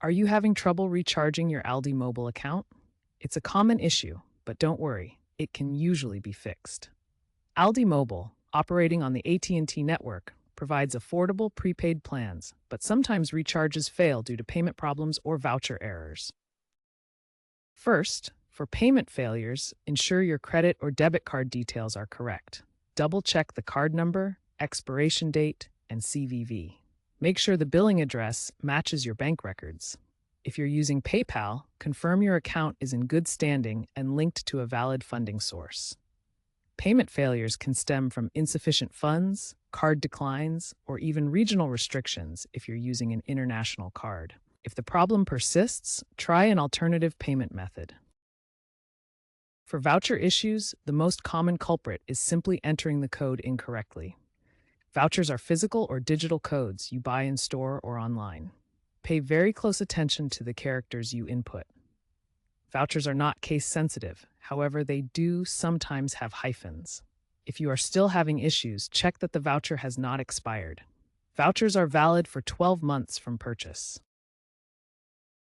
Are you having trouble recharging your ALDI Mobile account? It's a common issue, but don't worry, it can usually be fixed. ALDI Mobile, operating on the AT&T network, provides affordable prepaid plans, but sometimes recharges fail due to payment problems or voucher errors. First, for payment failures, ensure your credit or debit card details are correct. Double-check the card number, expiration date, and CVV. Make sure the billing address matches your bank records. If you're using PayPal, confirm your account is in good standing and linked to a valid funding source. Payment failures can stem from insufficient funds, card declines, or even regional restrictions if you're using an international card. If the problem persists, try an alternative payment method. For voucher issues, the most common culprit is simply entering the code incorrectly. Vouchers are physical or digital codes you buy in store or online. Pay very close attention to the characters you input. Vouchers are not case sensitive, however, they do sometimes have hyphens. If you are still having issues, check that the voucher has not expired. Vouchers are valid for 12 months from purchase.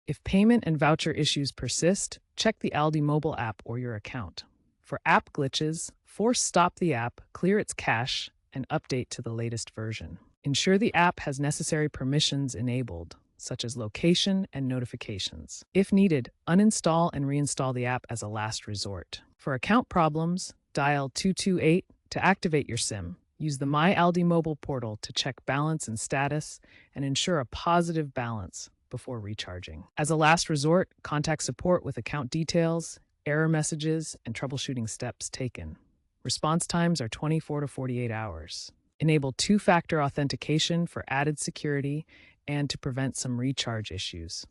If payment and voucher issues persist, check the ALDI mobile app or your account. For app glitches, force stop the app, clear its cache, and update to the latest version. Ensure the app has necessary permissions enabled, such as location and notifications. If needed, uninstall and reinstall the app as a last resort. For account problems, dial 228 to activate your SIM. Use the My ALDI mobile portal to check balance and status and ensure a positive balance before recharging. As a last resort, contact support with account details, error messages, and troubleshooting steps taken. Response times are 24 to 48 hours. Enable two-factor authentication for added security and to prevent some recharge issues.